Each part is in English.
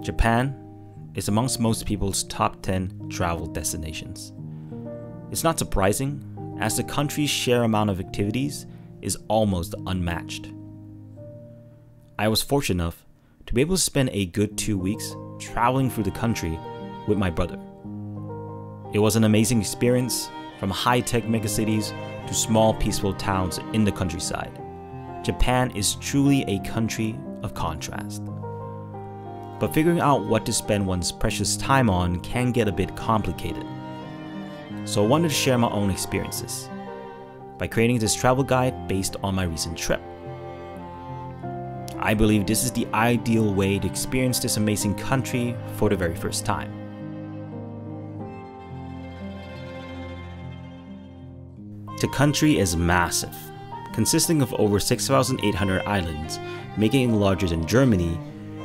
Japan is amongst most people's top 10 travel destinations. It's not surprising, as the country's sheer amount of activities is almost unmatched. I was fortunate enough to be able to spend a good 2 weeks traveling through the country with my brother. It was an amazing experience, from high-tech megacities to small peaceful towns in the countryside. Japan is truly a country of contrast. But figuring out what to spend one's precious time on can get a bit complicated. So I wanted to share my own experiences by creating this travel guide based on my recent trip. I believe this is the ideal way to experience this amazing country for the very first time. The country is massive, consisting of over 6,800 islands, making it larger than Germany,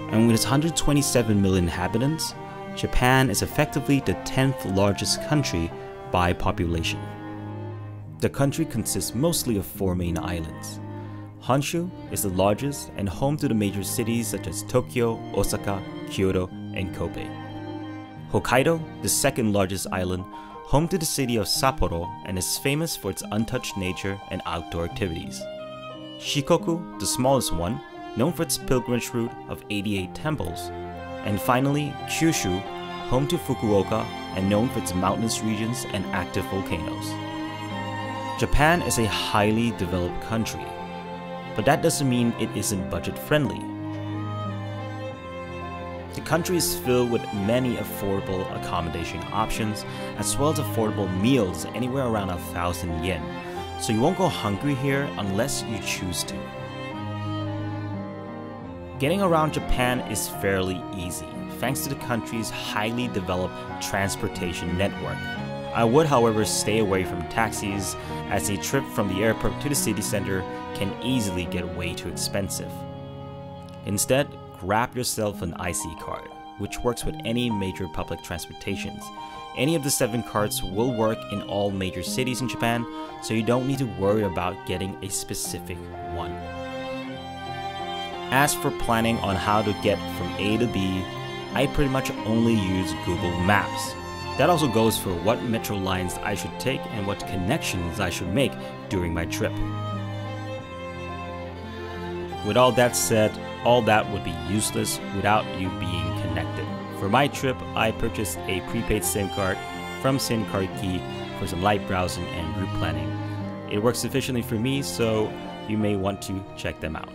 and with its 127 million inhabitants, Japan is effectively the 10th largest country by population. The country consists mostly of 4 main islands. Honshu is the largest and home to the major cities such as Tokyo, Osaka, Kyoto, and Kobe. Hokkaido, the second largest island, home to the city of Sapporo and is famous for its untouched nature and outdoor activities. Shikoku, the smallest one, known for its pilgrimage route of 88 temples. And finally, Kyushu, home to Fukuoka and known for its mountainous regions and active volcanoes. Japan is a highly developed country, but that doesn't mean it isn't budget-friendly. The country is filled with many affordable accommodation options, as well as affordable meals anywhere around 1,000 yen, so you won't go hungry here unless you choose to. Getting around Japan is fairly easy, thanks to the country's highly developed transportation network. I would, however, stay away from taxis, as a trip from the airport to the city center can easily get way too expensive. Instead, grab yourself an IC card, which works with any major public transportations. Any of the 7 cards will work in all major cities in Japan, so you don't need to worry about getting a specific one. As for planning on how to get from A to B, I pretty much only use Google Maps. That also goes for what metro lines I should take and what connections I should make during my trip. With all that said, all that would be useless without you being connected. For my trip, I purchased a prepaid SIM card from SIM Card Key for some light browsing and route planning. It works sufficiently for me, so you may want to check them out.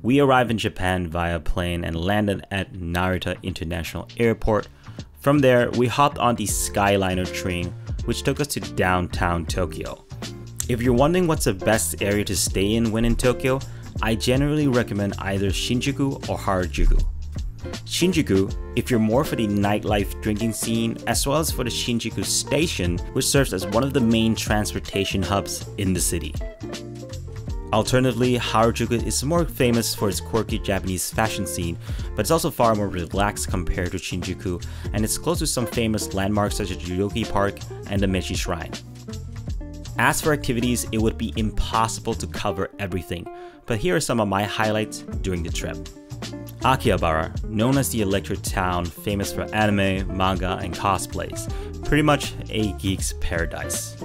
We arrived in Japan via plane and landed at Narita International Airport. From there, we hopped on the Skyliner train, which took us to downtown Tokyo. If you're wondering what's the best area to stay in when in Tokyo, I generally recommend either Shinjuku or Harajuku. Shinjuku, if you're more for the nightlife drinking scene, as well as for the Shinjuku Station, which serves as one of the main transportation hubs in the city. Alternatively, Harajuku is more famous for its quirky Japanese fashion scene, but it's also far more relaxed compared to Shinjuku, and it's close to some famous landmarks such as Yoyogi Park and the Meiji Shrine. As for activities, it would be impossible to cover everything, but here are some of my highlights during the trip. Akihabara, known as the Electric Town, famous for anime, manga, and cosplays, pretty much a geek's paradise.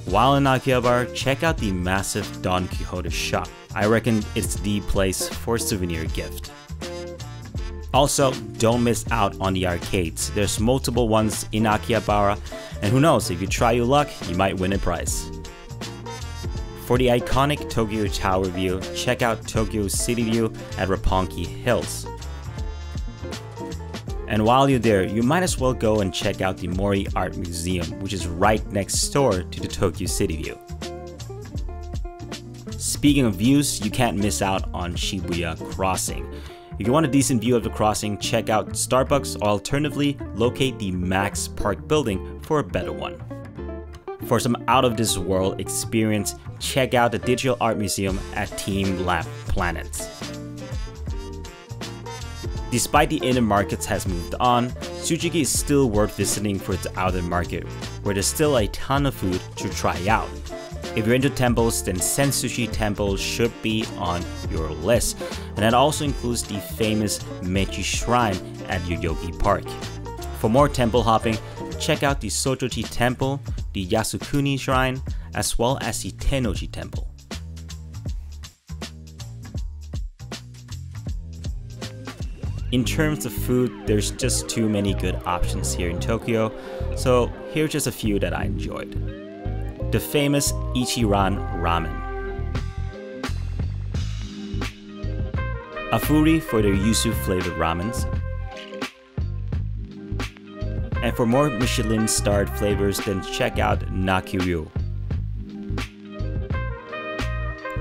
While in Akihabara, check out the massive Don Quixote shop. I reckon it's the place for a souvenir gift. Also, don't miss out on the arcades. There's multiple ones in Akihabara, and who knows, if you try your luck, you might win a prize. For the iconic Tokyo Tower view, check out Tokyo City View at Roppongi Hills. And while you're there, you might as well go and check out the Mori Art Museum, which is right next door to the Tokyo City View. Speaking of views, you can't miss out on Shibuya Crossing. If you want a decent view of the crossing, check out Starbucks, or alternatively, locate the Max Park building for a better one. For some out-of-this-world experience, check out the Digital Art Museum at Team Lab Planets. Despite the inner markets has moved on, Tsuchigi is still worth visiting for its outer market, where there's still a ton of food to try out. If you're into temples, then Sen Sushi Temple should be on your list, and that also includes the famous Meiji Shrine at Yoyogi Park. For more temple hopping, check out the Sojoji Temple, the Yasukuni Shrine, as well as the Tennoji Temple. In terms of food, there's just too many good options here in Tokyo, so here's just a few that I enjoyed. The famous Ichiran Ramen. Afuri for their yuzu flavored ramens. And for more Michelin-starred flavors, then check out Nakiryu.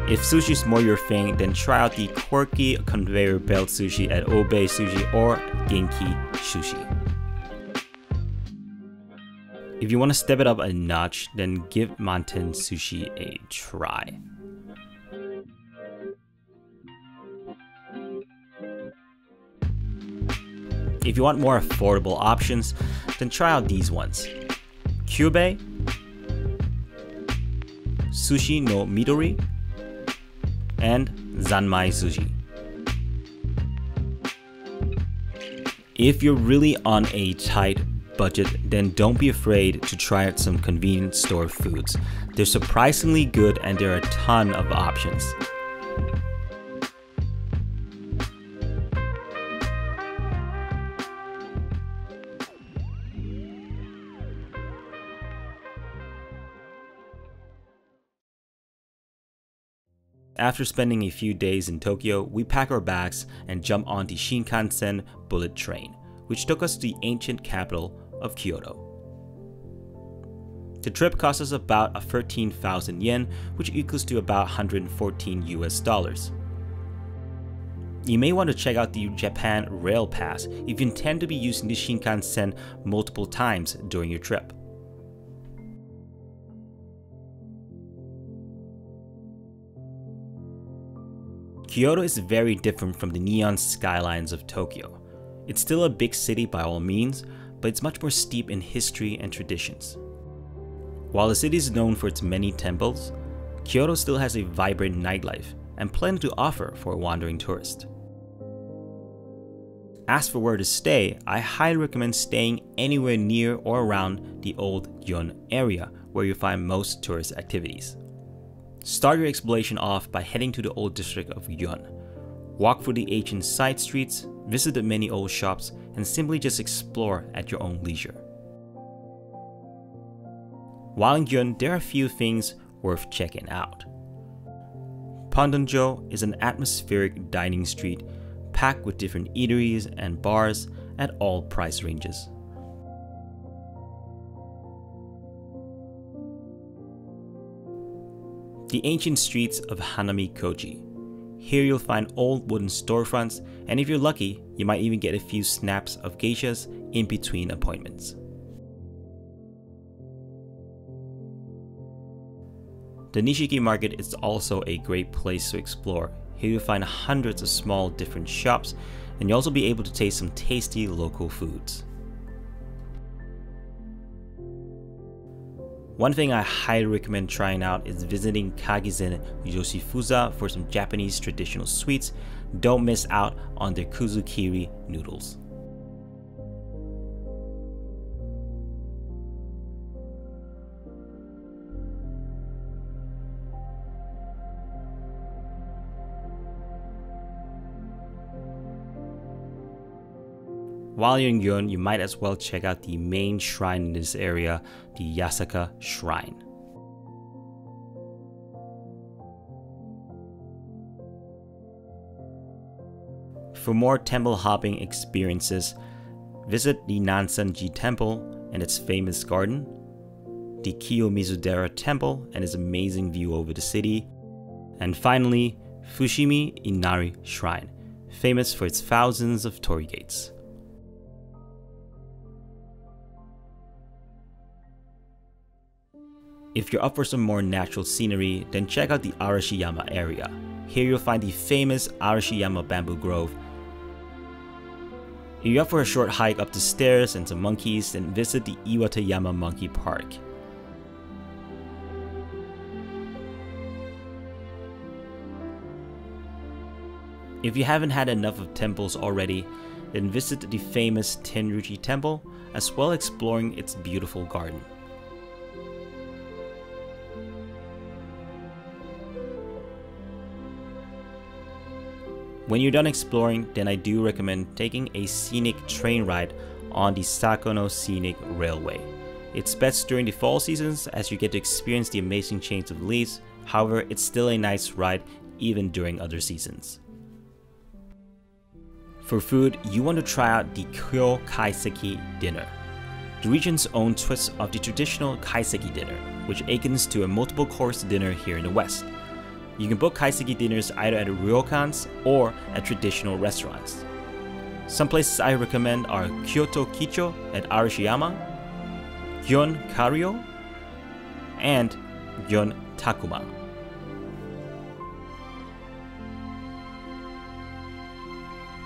If sushi is more your thing, then try out the quirky conveyor belt sushi at Obe Sushi or Genki Sushi. If you want to step it up a notch, then give Manten Sushi a try. If you want more affordable options, then try out these ones. Kyubei, Sushi no Midori, and Zanmai Sushi. If you're really on a tight budget, then don't be afraid to try out some convenience store foods. They're surprisingly good and there are a ton of options. After spending a few days in Tokyo, we pack our bags and jump on the Shinkansen bullet train, which took us to the ancient capital of Kyoto. The trip cost us about 13,000 yen, which equals to about 114 US dollars. You may want to check out the Japan Rail Pass if you intend to be using the Shinkansen multiple times during your trip. Kyoto is very different from the neon skylines of Tokyo. It's still a big city by all means, but it's much more steeped in history and traditions. While the city is known for its many temples, Kyoto still has a vibrant nightlife and plenty to offer for a wandering tourist. As for where to stay, I highly recommend staying anywhere near or around the old Gion area where you find most tourist activities. Start your exploration off by heading to the old district of Gion. Walk through the ancient side streets, visit the many old shops, and simply just explore at your own leisure. While in Gion, there are a few things worth checking out. Pondonjo is an atmospheric dining street packed with different eateries and bars at all price ranges. The ancient streets of Hanami-Koji. Here you'll find old wooden storefronts, and if you're lucky, you might even get a few snaps of geishas in between appointments. The Nishiki Market is also a great place to explore. Here you'll find hundreds of small different shops, and you'll also be able to taste some tasty local foods. One thing I highly recommend trying out is visiting Kagizen Yoshifuza for some Japanese traditional sweets. Don't miss out on their kuzukiri noodles. While you're in Gion, you might as well check out the main shrine in this area, the Yasaka Shrine. For more temple hopping experiences, visit the Nansanji Temple and its famous garden, the Kiyomizudera Temple and its amazing view over the city, and finally, Fushimi Inari Shrine, famous for its thousands of torii gates. If you're up for some more natural scenery, then check out the Arashiyama area. Here you'll find the famous Arashiyama Bamboo Grove. If you're up for a short hike up the stairs and some monkeys, then visit the Iwatayama Monkey Park. If you haven't had enough of temples already, then visit the famous Tenryuji Temple, as well as exploring its beautiful garden. When you're done exploring, then I do recommend taking a scenic train ride on the Sakono Scenic Railway. It's best during the fall seasons as you get to experience the amazing chains of leaves. However, it's still a nice ride even during other seasons. For food, you want to try out the Kyo Kaiseki dinner, the region's own twist of the traditional Kaiseki dinner, which akins to a multiple course dinner here in the West. You can book Kaiseki dinners either at ryokans or at traditional restaurants. Some places I recommend are Kyoto Kicho at Arashiyama, Gyon Karyo, and Gyon Takuma.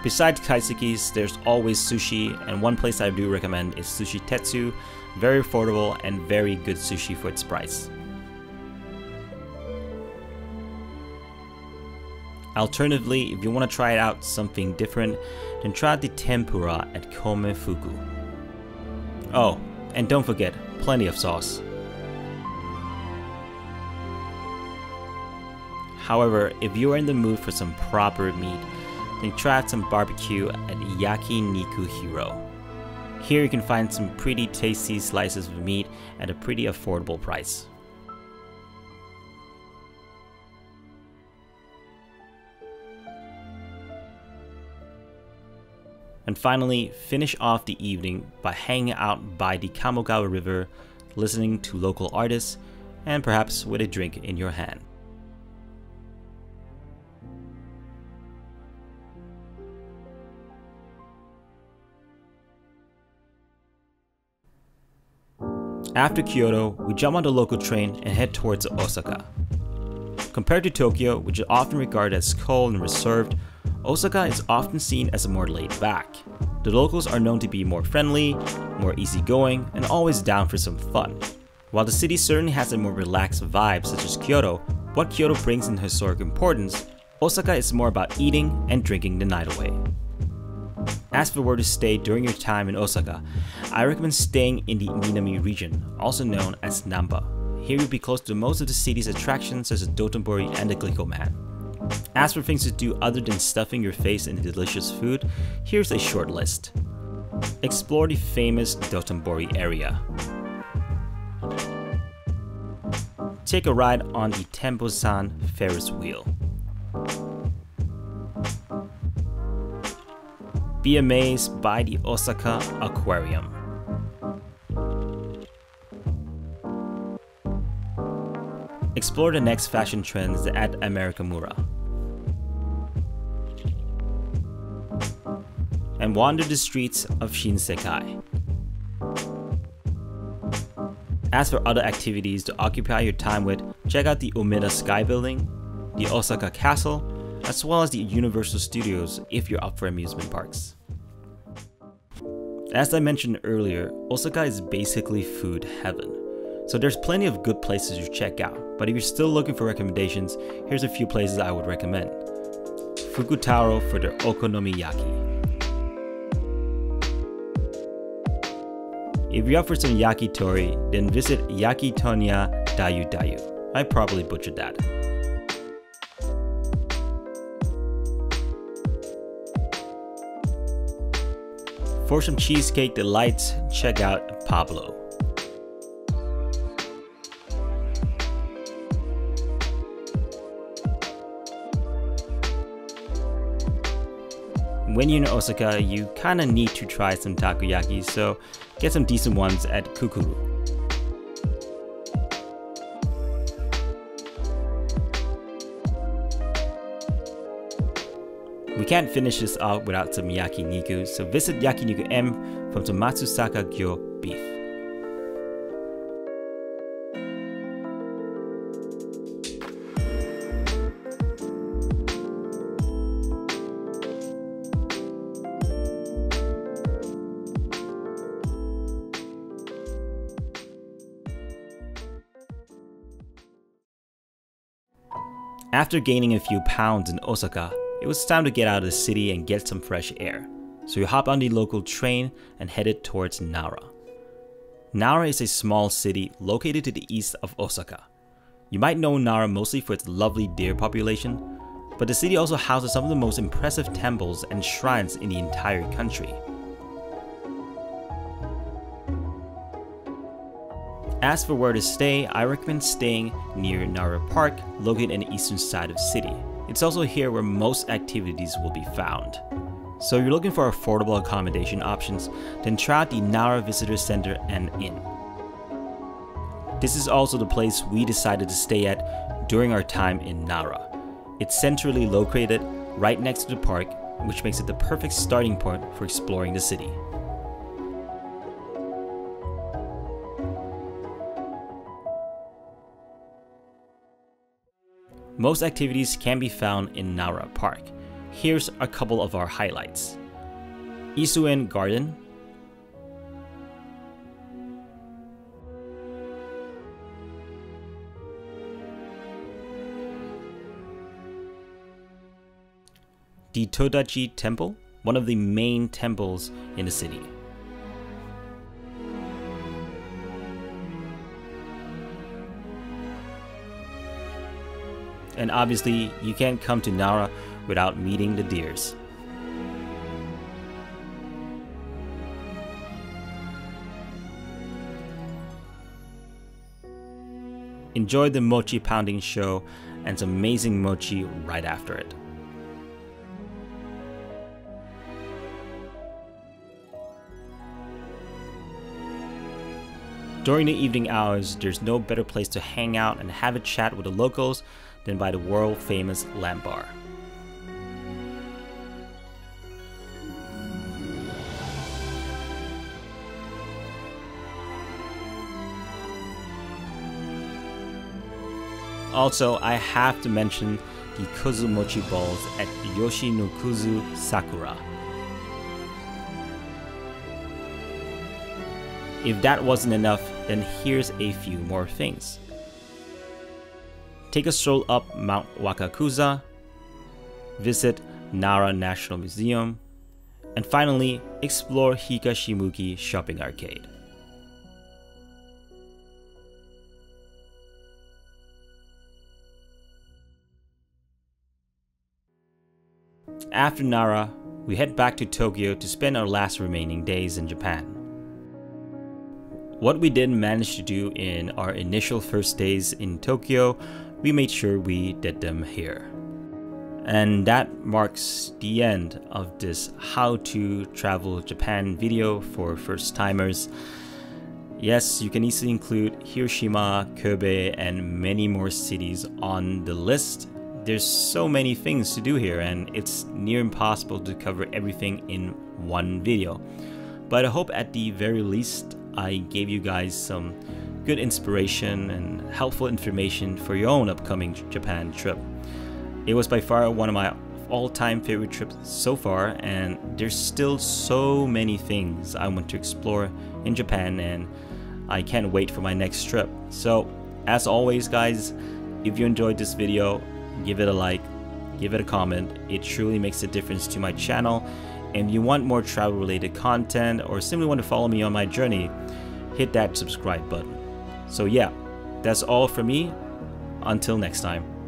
Besides kaisekis, there's always sushi, and one place I do recommend is Sushi Tetsu, very affordable and very good sushi for its price. Alternatively, if you want to try out something different, then try out the tempura at Komefuku. Oh, and don't forget, plenty of sauce. However, if you are in the mood for some proper meat, then try out some barbecue at Yakiniku Hiro. Here you can find some pretty tasty slices of meat at a pretty affordable price. And finally, finish off the evening by hanging out by the Kamogawa River, listening to local artists, and perhaps with a drink in your hand. After Kyoto, we jump on the local train and head towards Osaka. Compared to Tokyo, which is often regarded as cold and reserved, Osaka is often seen as more laid back. The locals are known to be more friendly, more easygoing, and always down for some fun. While the city certainly has a more relaxed vibe such as Kyoto, what Kyoto brings in historic importance, Osaka is more about eating and drinking the night away. As for where to stay during your time in Osaka, I recommend staying in the Minami region, also known as Namba. Here you'll be close to most of the city's attractions such as Dotonbori and the Glico Man. As for things to do other than stuffing your face in the delicious food, here's a short list. Explore the famous Dotonbori area. Take a ride on the Tembo-san Ferris wheel. Be amazed by the Osaka Aquarium. Explore the next fashion trends at Amerikamura. And wander the streets of Shinsekai. As for other activities to occupy your time with, check out the Umeda Sky Building, the Osaka Castle, as well as the Universal Studios if you're up for amusement parks. As I mentioned earlier, Osaka is basically food heaven. So there's plenty of good places to check out, but if you're still looking for recommendations, here's a few places I would recommend. Fukutaro for their okonomiyaki. If you're up for some yakitori, then visit Yakitonya Dayu Dayu. I probably butchered that. For some cheesecake delights, check out Pablo. When you're in Osaka, you kinda need to try some takoyaki, so get some decent ones at Kukuru. We can't finish this out without some yakiniku, so visit Yakiniku M from some Matsusaka Gyo beef. After gaining a few pounds in Osaka, it was time to get out of the city and get some fresh air. So we hopped on the local train and headed towards Nara. Nara is a small city located to the east of Osaka. You might know Nara mostly for its lovely deer population, but the city also houses some of the most impressive temples and shrines in the entire country. As for where to stay, I recommend staying near Nara Park, located in the eastern side of the city. It's also here where most activities will be found. So if you're looking for affordable accommodation options, then try out the Nara Visitor Center and Inn. This is also the place we decided to stay at during our time in Nara. It's centrally located right next to the park, which makes it the perfect starting point for exploring the city. Most activities can be found in Nara Park. Here's a couple of our highlights. Isuen Garden, the Todachi Temple, one of the main temples in the city. And obviously, you can't come to Nara without meeting the deers. Enjoy the mochi pounding show and some amazing mochi right after it. During the evening hours, there's no better place to hang out and have a chat with the locals than by the world famous lamp bar. Also, I have to mention the kuzu mochi balls at Yoshinokuzu Sakura. If that wasn't enough, then here's a few more things. Take a stroll up Mount Wakakusa, visit Nara National Museum, and finally explore Higashimuki Shopping Arcade. After Nara, we head back to Tokyo to spend our last remaining days in Japan. What we didn't manage to do in our initial first days in Tokyo, we made sure we did them here. And that marks the end of this How to Travel Japan video for first timers. Yes, you can easily include Hiroshima, Kobe, and many more cities on the list. There's so many things to do here, and it's near impossible to cover everything in one video. But I hope at the very least I gave you guys some good inspiration and helpful information for your own upcoming Japan trip. It was by far one of my all-time favorite trips so far, and there's still so many things I want to explore in Japan, and I can't wait for my next trip. So as always guys, if you enjoyed this video, give it a like, give it a comment. It truly makes a difference to my channel. And if you want more travel related content or simply want to follow me on my journey, hit that subscribe button. So yeah, that's all from me. Until next time.